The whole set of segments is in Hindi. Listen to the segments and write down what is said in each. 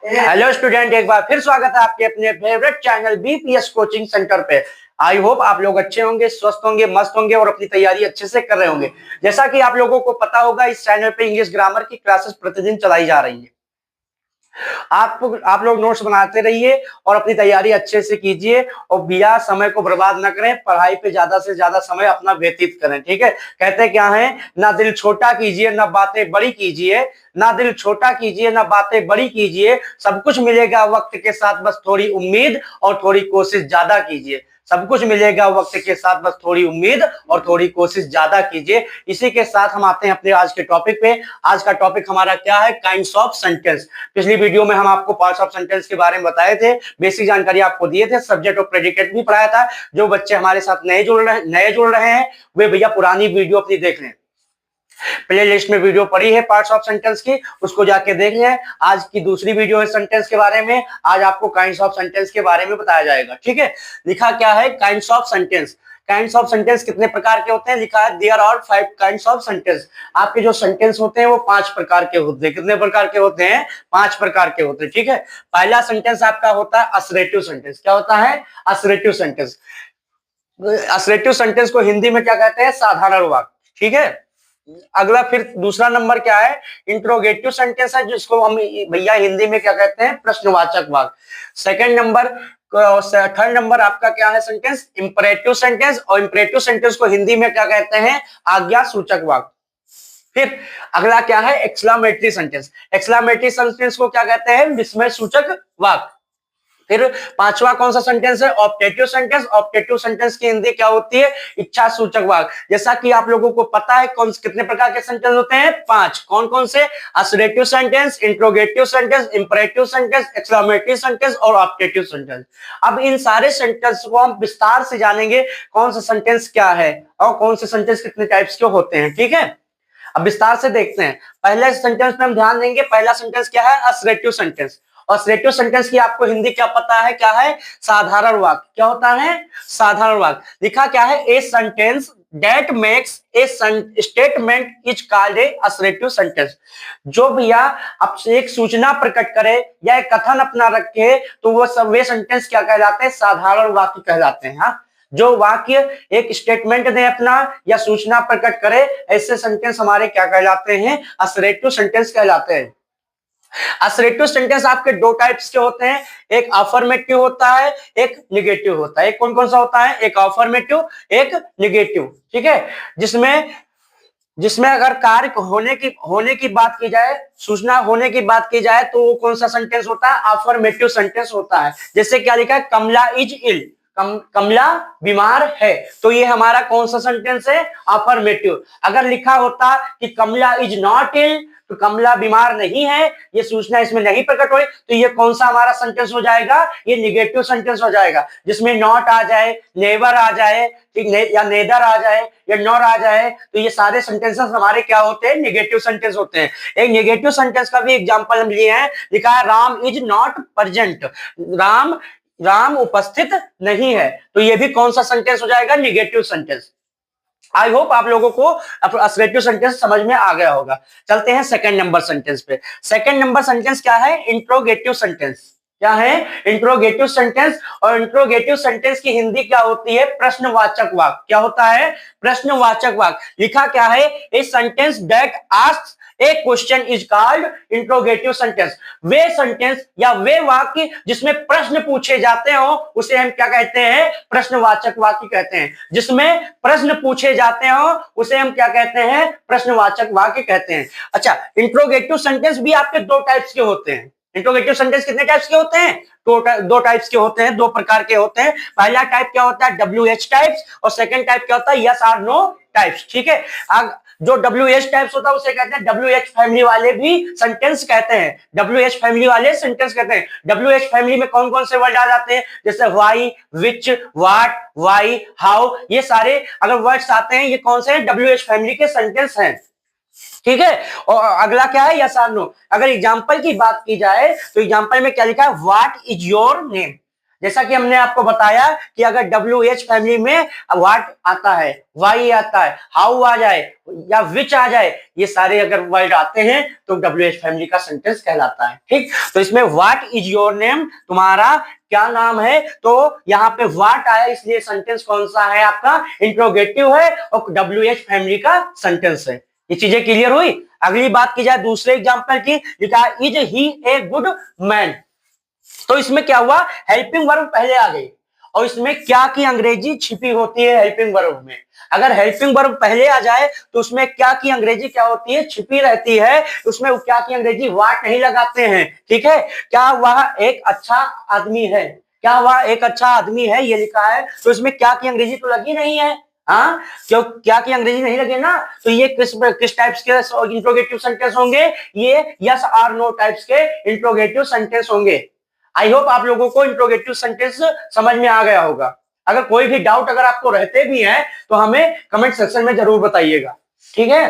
हेलो स्टूडेंट, एक बार फिर स्वागत है आपके अपने favourite channel BPS coaching centre पे। आई होप आप लोग अच्छे होंगे, स्वस्थ होंगे, मस्त होंगे और अपनी तैयारी अच्छे से कर रहे होंगे। जैसा कि आप लोगों को पता होगा, इस चैनल पे इंग्लिश ग्रामर की क्लासेस प्रतिदिन चलाई जा रही है। आप लोग नोट्स बनाते रहिए और अपनी तैयारी अच्छे से कीजिए और बिना समय को बर्बाद ना करें। पढ़ाई पे ज्यादा से ज्यादा समय अपना व्यतीत करें, ठीक है। कहते क्या है, ना दिल छोटा कीजिए ना बातें बड़ी कीजिए, ना दिल छोटा कीजिए ना बातें बड़ी कीजिए, सब कुछ मिलेगा वक्त के साथ, बस थोड़ी उम्मीद और थोड़ी कोशिश ज्यादा कीजिए। सब कुछ मिलेगा वक्त के साथ, बस थोड़ी उम्मीद और थोड़ी कोशिश ज्यादा कीजिए। इसी के साथ हम आते हैं अपने आज के टॉपिक पे। आज का टॉपिक हमारा क्या है? Kinds of sentence. पिछली वीडियो में हम आपको पार्ट्स ऑफ सेंटेंस के बारे में बताए थे, बेसिक जानकारी आपको दिए थे, सब्जेक्ट और प्रेडिकेट भी पढ़ाया था। जो बच्चे हमारे साथ नए जुड़ रहे हैं वे भैया पुरानी वीडियो अपनी देख लें। प्ले लिस्ट में वीडियो पड़ी है पार्ट्स ऑफ सेंटेंस की, उसको जाके देख लें। आज की दूसरी वीडियो है सेंटेंस के बारे में। आज आपको काइंड्स ऑफ सेंटेंस के बारे में बताया जाएगा, ठीक है। लिखा क्या है? Kinds of sentence. Kinds of sentence कितने प्रकार के होते हैं? लिखा है there are 5 kinds of sentence. आपके जो सेंटेंस होते हैं वो 5 प्रकार के होते हैं। कितने प्रकार के होते हैं? 5 प्रकार के होते हैं, ठीक है। पहला सेंटेंस आपका होता है असर्टिव सेंटेंस। क्या होता है? Assertive sentence. असर्टिव सेंटेंस को हिंदी में क्या कहते हैं? साधारण वाक्य, ठीक है। अगला फिर दूसरा नंबर क्या है? इंट्रोगेटिव सेंटेंस है, जिसको हम भैया हिंदी में क्या कहते हैं? प्रश्नवाचक वाक्य। सेकंड नंबर, थर्ड नंबर आपका क्या है सेंटेंस? Imperative sentence. और इंपरेटिव सेंटेंस को हिंदी में क्या कहते हैं? आज्ञा सूचक वाक्य। फिर अगला क्या है? Exclamatory sentence. एक्सक्लेमेटरी सेंटेंस को क्या कहते हैं? विस्मय सूचक वाक्य। फिर पांचवा कौन सा सेंटेंस है? Optative sentence. ऑप्टेटिव सेंटेंस की हिंदी क्या होती है? इच्छा सूचक वाक्य। जैसा कि आप लोगों को पता है कितने प्रकार के सेंटेंस होते हैं? 5। कौन कौन से? Assertive sentence, interrogative sentence, imperative sentence, exclamatory sentence और ऑप्टेटिव सेंटेंस। अब इन सारे सेंटेंस को हम विस्तार से जानेंगे, कौन सा सेंटेंस क्या है और कौन से सेंटेंस कितने टाइप्स के होते हैं, ठीक है। अब विस्तार से देखते हैं। पहले सेंटेंस में हम ध्यान देंगे। पहला सेंटेंस क्या है? Assertive sentence. और असर्टिव सेंटेंस की आपको हिंदी क्या पता है? क्या है? साधारण वाक्य। क्या होता है? साधारण वाक्य। लिखा क्या है? ए sentence that makes a statement is called a assertive sentence. जो भैया आपसे एक सूचना प्रकट करे या एक कथन अपना रखे तो वो सब वे सेंटेंस क्या कहलाते हैं? साधारण वाक्य कहलाते हैं। हाँ, जो वाक्य एक स्टेटमेंट दे अपना या सूचना प्रकट करे, ऐसे सेंटेंस हमारे क्या कहलाते हैं? असर्टिव सेंटेंस कहलाते हैं। असर्टिव सेंटेंस आपके 2 टाइप्स के होते हैं। एक अफर्मेटिव होता है, एक निगेटिव होता है। एक कौन कौन सा होता है? एक अफर्मेटिव, एक निगेटिव, ठीक है। जिसमें जिसमें अगर कार्य होने की बात की जाए, सूचना होने की बात की जाए, तो वो कौन सा सेंटेंस होता है? अफर्मेटिव सेंटेंस होता है। जैसे क्या लिखा है? कमला इज इल। कमला बीमार है, तो ये हमारा कौन सा सेंटेंस है? अफर्मेटिव। अगर लिखा होता कि कमला इज नॉट इल, तो कमला बीमार नहीं है, ये सूचना इसमें नहीं प्रकट हुई, तो ये कौन सा हमारा सेंटेंस हो जाएगा? ये निगेटिव सेंटेंस हो जाएगा। जिसमें नॉट आ जाए, नेवर आ जाए, ठीक, या नेदर आ जाए या नॉर आ जाए, तो ये सारे सेंटेंसेस हमारे क्या होते हैं? निगेटिव सेंटेंस होते हैं। एक निगेटिव सेंटेंस का भी एग्जांपल हम लिए हैं। लिखा है Ram is not present. Ram उपस्थित नहीं है, तो ये भी कौन सा सेंटेंस हो जाएगा? Negative sentence. आई होप आप लोगों को असर्टिव सेंटेंस समझ में आ गया होगा। चलते हैं सेकंड नंबर सेंटेंस पे। सेकंड नंबर सेंटेंस क्या है? Interrogative sentence. क्या है? Interrogative sentence. और इंट्रोगेटिव सेंटेंस की हिंदी क्या होती है? प्रश्नवाचक वाक्य। क्या होता है? प्रश्नवाचक वाक्य। लिखा क्या है? ए sentence that asks A question is called interrogative sentence. Way sentence या वे वाक्य जिसमें प्रश्न पूछे जाते हो, उसे हम क्या कहते हैं? प्रश्नवाचक वाक्य कहते हैं। जिसमें प्रश्न पूछे जाते हो उसे हम क्या कहते हैं? प्रश्नवाचक वाक्य कहते हैं। अच्छा, इंट्रोगेटिव सेंटेंस भी आपके 2 टाइप्स के होते हैं। इंट्रोगेटिव सेंटेंस कितने टाइप्स के होते हैं? 2 टाइप्स के होते हैं, 2 प्रकार के होते हैं। पहला टाइप क्या होता है? WH types. और सेकंड टाइप क्या होता है? यस आर नो टाइप्स, ठीक है। जो WH टाइप्स होता है उसे कहते हैं WH फैमिली वाले भी सेंटेंस कहते हैं। WH फैमिली वाले सेंटेंस कहते हैं। WH फैमिली में कौन कौन से वर्ड आ जाते हैं? जैसे why, which, what, why, how, ये सारे अगर वर्ड्स आते हैं, ये कौन से हैं? WH फैमिली के सेंटेंस हैं, ठीक है। और अगला क्या है? यस और नो। अगर एग्जांपल की बात की जाए तो एग्जांपल में क्या लिखा है? What is your name. जैसा कि हमने आपको बताया कि अगर WH फैमिली में व्हाट आता है, वाई आता है, हाउ आ जाए या विच आ जाए, ये सारे अगर वर्ड आते हैं तो WH फैमिली का सेंटेंस कहलाता है। ठीक, तो इसमें व्हाट इज योर नेम, तुम्हारा क्या नाम है, तो यहाँ पे व्हाट आया इसलिए सेंटेंस कौन सा है आपका, इंट्रोगेटिव है और WH फैमिली का सेंटेंस है। ये चीजें क्लियर हुई। अगली बात की जाए दूसरे एग्जांपल की, लिखा is he a good man, तो इसमें क्या हुआ, हेल्पिंग वर्ब पहले आ गई और इसमें क्या की अंग्रेजी छिपी होती है हेल्पिंग वर्ब में। अगर हेल्पिंग वर्ब पहले आ जाए तो उसमें क्या की अंग्रेजी क्या होती है, छिपी रहती है, उसमें क्या की अंग्रेजी वाट नहीं लगाते हैं। ठीक है, क्या वह एक अच्छा आदमी है, क्या वह एक अच्छा आदमी है, ये लिखा है तो इसमें क्या की अंग्रेजी तो लगी नहीं है। हाँ, क्यों क्या की अंग्रेजी नहीं लगे ना, तो ये किस टाइप्स के इंट्रोगेटिव सेंटेंस होंगे, ये यस और नो टाइप्स के इंट्रोगेटिव सेंटेंस होंगे। आई होप आप लोगों को इंट्रोगेटिव सेंटेंस समझ में आ गया होगा। अगर कोई भी डाउट अगर आपको रहते भी हैं तो हमें कमेंट सेक्शन में जरूर बताइएगा। ठीक है,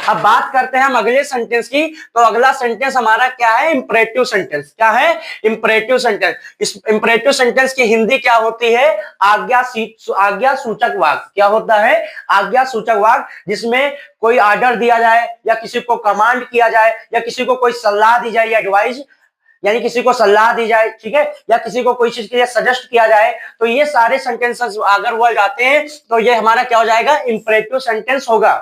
अब बात करते हैं हम अगले सेंटेंस की। तो अगला सेंटेंस हमारा क्या है, इंपरेटिव सेंटेंस। क्या है, इंपरेटिव सेंटेंस। इस इंपरेटिव सेंटेंस की हिंदी क्या होती है, आज्ञा सूचक वाक्य। क्या होता है, आज्ञा सूचक वाक्य, जिसमें कोई ऑर्डर दिया जाए या किसी को कमांड किया जाए या किसी को कोई सलाह दी जाए या एडवाइस, यानी किसी को सलाह दी जाए, ठीक है, या किसी को कोई चीज के लिए सजेस्ट किया जाए, तो ये सारे सेंटेंसेस अगर वर्ड आते हैं तो ये हमारा क्या हो जाएगा, इंपरेटिव सेंटेंस होगा।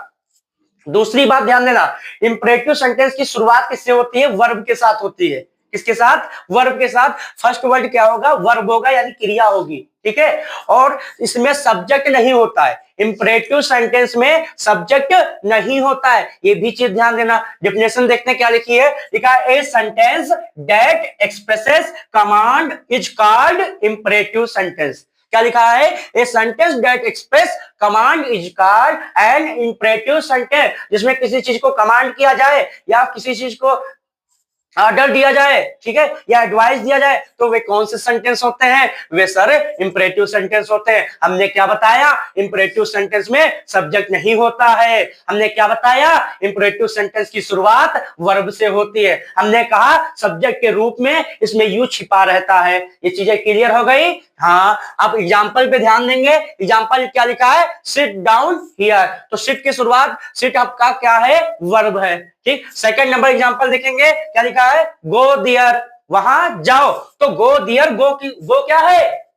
दूसरी बात ध्यान देना, इंपरेटिव सेंटेंस की शुरुआत किससे होती है, वर्ब के साथ होती है। किसके साथ, वर्ब के साथ। फर्स्ट वर्ड क्या होगा, वर्ब होगा यानी क्रिया होगी। ठीक है, और इसमें सब्जेक्ट नहीं होता है। इंपरेटिव सेंटेंस में सब्जेक्ट नहीं होता है, ये भी चीज ध्यान देना। डेफिनेशन देखते हैं क्या लिखी है, लिखा है ए sentence that expresses command is called imperative sentence. क्या लिखा है, ए sentence that express command is called an imperative sentence. जिसमें किसी चीज को कमांड किया जाए या किसी चीज को ऑर्डर दिया जाए, ठीक है, या एडवाइस दिया जाए, तो वे कौन से सेंटेंस होते हैं, वे सर इंपरेटिव सेंटेंस होते हैं। हमने क्या बताया, इंपरेटिव सेंटेंस में सब्जेक्ट नहीं होता है। हमने क्या बताया, इंपरेटिव सेंटेंस की शुरुआत वर्ब से होती है। हमने कहा सब्जेक्ट के रूप में इसमें यू छिपा रहता है। ये चीजें क्लियर हो गई। हाँ, अब एग्जाम्पल पे ध्यान देंगे। एग्जाम्पल क्या लिखा है, सिट डाउन हियर, तो सिट की शुरुआत, सिट आपका क्या है, वर्ब है। ठीक, सेकंड नंबर एग्जांपल देखेंगे, क्या लिखा है, गो देयर, वहां जाओ, तो गो देयर, गो क्या है,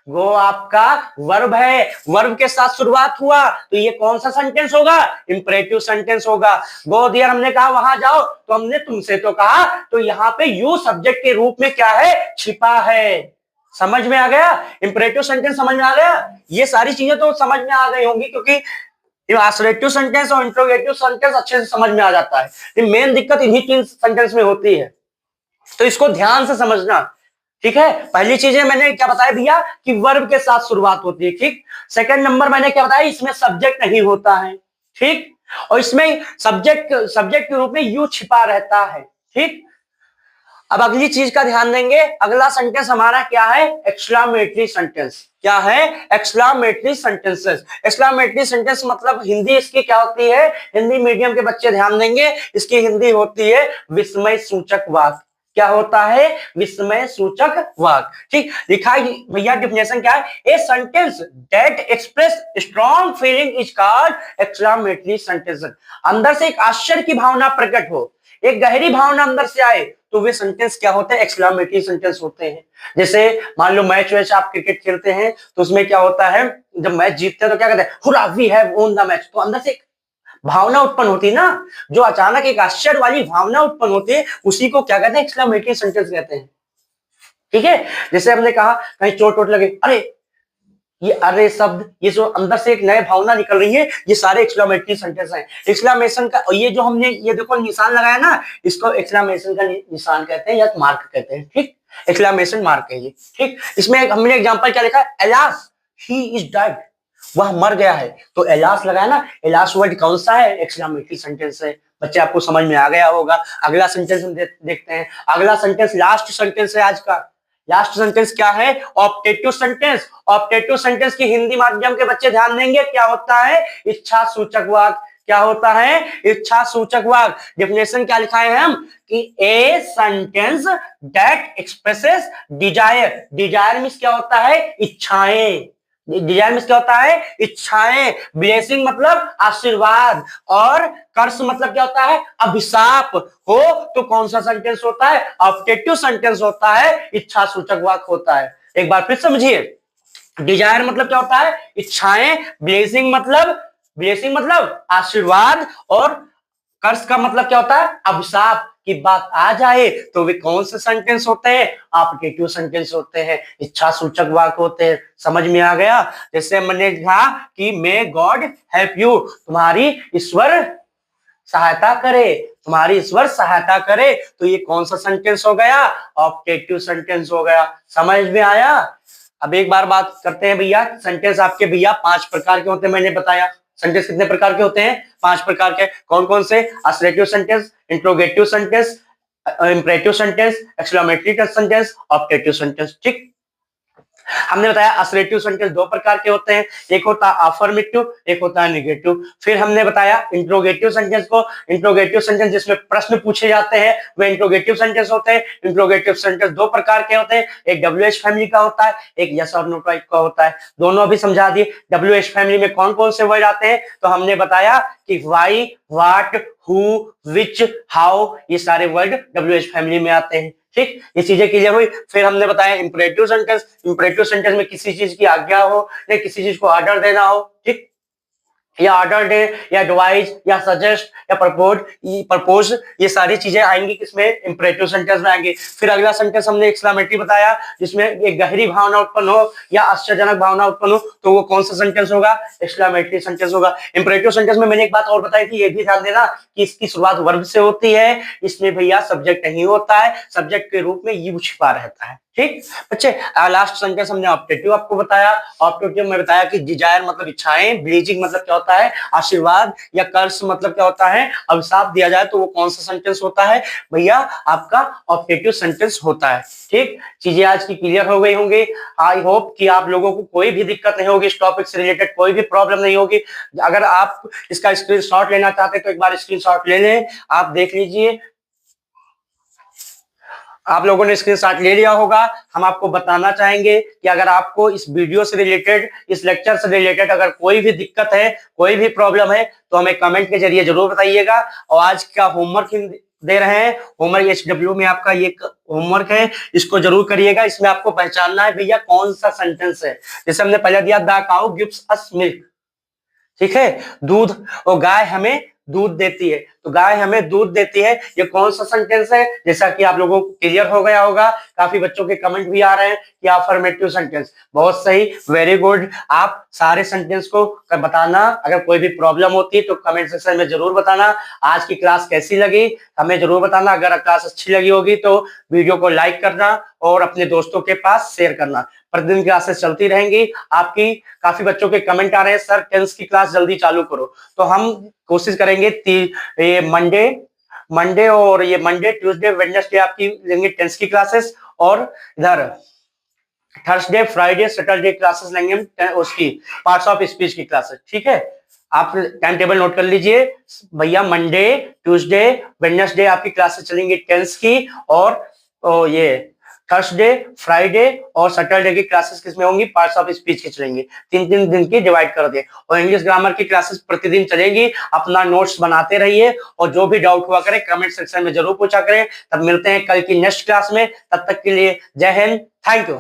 गो आपका वर्ब है, वर्ब के साथ शुरुआत हुआ, तो ये कौन सा सेंटेंस होगा, इंपरेटिव सेंटेंस होगा। गो देयर हमने कहा वहां जाओ, तो हमने तुमसे तो कहा, तो यहाँ पे यू सब्जेक्ट के रूप में क्या है, छिपा है। समझ में आ गया, इंपरेटिव सेंटेंस समझ में आ गया। ये सारी चीजें तो समझ में आ गई होंगी, क्योंकि असर्टिव सेंटेंस और इंट्रोगेटिव सेंटेंस अच्छे से समझ में आ जाता है। मेन दिक्कत इन्हीं तीन सेंटेंस में होती है, तो इसको ध्यान से समझना। ठीक है, पहली चीजें मैंने क्या बताया भैया कि वर्ब के साथ शुरुआत होती है। ठीक, सेकंड नंबर मैंने क्या बताया, इसमें सब्जेक्ट नहीं होता है। ठीक, और इसमें सब्जेक्ट के रूप में यू छिपा रहता है। ठीक, अब अगली चीज का ध्यान देंगे। अगला सेंटेंस हमारा क्या है, एक्सक्लामेटरी सेंटेंस। क्या है, एक्सक्लामेटरी सेंटेंसेस। एक्सक्लामेटरी सेंटेंस मतलब हिंदी इसकी क्या होती है, हिंदी मीडियम के बच्चे ध्यान देंगे, इसकी हिंदी होती है विस्मय सूचक वाक्य। क्या होता है, विस्मय सूचक वाक्य। ठीक, लिखा है भैया, डिफिनेशन क्या है, ए sentence that express strong feeling is called exclamatory sentence. अंदर से एक आश्चर्य की भावना प्रकट हो, एक गहरी भावना अंदर से आए, तो वे सेंटेंस क्या होते हैं, एक्सक्लामेटरी सेंटेंस होते हैं। जैसे मान लो मैच वैच आप क्रिकेट खेलते हैं, तो उसमें क्या होता है, जब मैच जीतते हैं तो क्या कहते हैं, hurrah we have won the match, तो अंदर से एक भावना उत्पन्न होती है ना, जो अचानक एक आश्चर्य वाली भावना उत्पन्न होती है, उसी को क्या कहते हैं, एक्सक्लामेटरी सेंटेंस कहते हैं। ठीक है, जैसे हमने कहा कहीं चोट वोट लगे, अरे, ये अरे शब्द, ये जो अंदर से एक नई भावना निकल रही है, ये सारे एक्सक्लामेटरी सेंटेंस हैं। एक्सक्लामेशन का ये जो हमने ये देखो निशान लगाया ना, इसको एक्सक्लामेशन का निशान कहते हैं या मार्क कहते हैं। ठीक, एक्सक्लामेशन मार्क है ये। ठीक, इसमें हमने एग्जांपल क्या लिखा है, एलास ही इज डेड, वह मर गया है, तो एलास लगाया ना, एलास वर्ड कौन सा है, एक्सक्लामेटरी सेंटेंस है। बच्चे आपको समझ में आ गया होगा। अगला सेंटेंस हम देखते हैं। अगला सेंटेंस लास्ट सेंटेंस है आज का। लास्ट सेंटेंस क्या है, ऑप्टेटिव सेंटेंस। ऑप्टेटिव सेंटेंस की हिंदी माध्यम के बच्चे ध्यान देंगे, क्या होता है, इच्छा सूचक वाक्य। क्या होता है? इच्छा सूचक वाक्य। डेफिनेशन क्या लिखा है हम कि a sentence that expresses desire. Desire means क्या होता है? इच्छाएं। डिजायर मींस क्या होता है? इच्छाएं। ब्लेसिंग मतलब आशीर्वाद, और कर्स मतलब क्या होता है? अभिशाप हो तो कौन सा सेंटेंस होता है? ऑब्जेक्टिव सेंटेंस होता है, इच्छा सूचक वाक्य होता है। एक बार फिर समझिए, डिजायर मतलब क्या होता है? इच्छाएं। ब्लेसिंग मतलब आशीर्वाद, और कर्स का मतलब क्या होता है? अभिशाप की बात आ जाए तो वे कौन से सेंटेंस होते हैं? ऑब्जेक्टिव सेंटेंस होते हैं, इच्छा सूचक वाक्य होते हैं। समझ में आ गया? जैसे मैंने कहा कि मे गॉड हेल्प यू, तुम्हारी ईश्वर सहायता करे, तुम्हारी ईश्वर सहायता करे, तो ये कौन सा सेंटेंस हो गया? ऑब्जेक्टिव सेंटेंस हो गया। समझ में आया? अब एक बार बात करते हैं भैया, सेंटेंस आपके भैया 5 प्रकार के होते हैं, मैंने बताया। सेंटेंस कितने प्रकार के होते हैं? 5 प्रकार के। कौन कौन से? Assertive sentence, interrogative sentence, imperative sentence, exclamatory sentence, objective sentence. ठीक, हमने बताया असर्टिव सेंटेंस 2 प्रकार के होते हैं, एक होता है अफर्मेटिव, एक होता है नेगेटिव। फिर हमने बताया इंट्रोगेटिव सेंटेंस को। इंट्रोगेटिव सेंटेंस जिसमें प्रश्न पूछे जाते हैं वे इंट्रोगेटिव सेंटेंस होते हैं। इंट्रोगेटिव सेंटेंस 2 प्रकार के होते हैं, एक WH फैमिली का होता है, एक यस और नो टाइप का होता है। दोनों अभी समझा दिए। WH फैमिली में कौन कौन से वर्ड आते हैं? तो हमने बताया कि why, what, who, which, how, ये सारे वर्ड WH फैमिली में आते हैं। ठीक, ये चीजें क्लियर हुई। फिर हमने बताया इंपरेटिव सेंटेंस। इंपरेटिव सेंटेंस में किसी चीज की आज्ञा हो या किसी चीज को ऑर्डर देना हो, ठीक, या ऑर्डर दे, या एडवाइज, या सजेस्ट, या प्रपोज, ये सारी चीजें आएंगी किसमें? इंपरेटिव सेंटेंस में आएंगी। फिर अगला सेंटेंस हमने एक्सक्लेमेटरी बताया, जिसमें एक गहरी भावना उत्पन्न हो या आश्चर्यजनक भावना उत्पन्न हो, तो वो कौन सा सेंटेंस होगा? एक्सक्लेमेटरी सेंटेंस होगा। इंपरेटिव सेंटेंस में मैंने एक बात और बताई थी, ये भी ध्यान देना कि इसकी शुरुआत वर्ब से होती है। इसमें भैया सब्जेक्ट नहीं होता है, सब्जेक्ट के रूप में यू छिपा रहता है। ठीक बच्चे, लास्ट सेंटेंस हमने ऑब्जेक्टिव आपको बताया। ऑब्जेक्टिव में बताया कि डिजायर मतलब इच्छाएं, ब्लीजिंग मतलब क्या होता है? आशीर्वाद, या कर्स मतलब क्या होता है? अभिशाप दिया जाए तो वो कौन सा सेंटेंस होता है? भैया आपका ऑब्जेक्टिव सेंटेंस होता है। ठीक, चीजें आज की क्लियर हो गई होंगी। आई होप कि आप लोगों को कोई भी दिक्कत नहीं होगी, इस टॉपिक से रिलेटेड कोई भी प्रॉब्लम नहीं होगी। अगर आप इसका स्क्रीनशॉट लेना चाहते हैं तो एक बार स्क्रीनशॉट ले लें, आप देख लीजिए। आप लोगों ने स्क्रीनशॉट ले लिया होगा। हम आपको बताना चाहेंगे कि अगर आपको इस वीडियो से रिलेटेड, इस लेक्चर से रिलेटेड अगर कोई भी दिक्कत है, कोई भी प्रॉब्लम है, तो हमें कमेंट के जरिए जरूर बताइएगा। और आज का होमवर्क दे रहे हैं, होमवर्क HW में आपका ये होमवर्क है, इसको जरूर करिएगा। इसमें आपको पहचानना है भैया कौन सा सेंटेंस है। जैसे हमने पहले दिया, the cow gives us milk, ठीक है, दूध, और गाय हमें दूध देती है, तो गाय हमें दूध देती है, ये कौन सा सेंटेंस है? जैसा कि आप लोगों को क्लियर हो गया होगा। काफी बच्चों के कमेंट भी आ रहे हैं कि अफर्मेटिव सेंटेंस। बहुत सही, वेरी गुड। आप सारे सेंटेंस को बताना, अगर कोई भी प्रॉब्लम होती है तो कमेंट सेक्शन में जरूर बताना। आज की क्लास कैसी लगी हमें जरूर बताना। अगर क्लास अच्छी लगी होगी तो वीडियो को लाइक करना और अपने दोस्तों के पास शेयर करना। प्रतिदिन क्लासेस चलती रहेंगी। आपकी काफी बच्चों के कमेंट आ रहे हैं, सर टेंस की क्लास जल्दी चालू करो, तो हम कोशिश करेंगे ये मंडे और ये मंडे, ट्यूसडे, वेडनेसडे आपकी लेंगे टेंस की क्लासेस, और इधर थर्सडे, फ्राइडे, सैटरडे क्लासेस लेंगे हम उसकी पार्ट्स ऑफ स्पीच की क्लासेस। ठीक है, आप टाइम टेबल नोट कर लीजिए भैया। मंडे, ट्यूसडे, वेडनेसडे आपकी क्लासेस चलेंगी टेंस की, और ये थर्सडे, फ्राइडे और सैटरडे की क्लासेस किसमें होंगी? पार्ट्स ऑफ स्पीच की चलेंगी। 3-3 दिन की डिवाइड कर दिए। और इंग्लिश ग्रामर की क्लासेस प्रतिदिन चलेंगी। अपना नोट्स बनाते रहिए, और जो भी डाउट हुआ करे कमेंट सेक्शन में जरूर पूछा करें। तब मिलते हैं कल की नेक्स्ट क्लास में, तब तक के लिए जय हिंद, थैंक यू।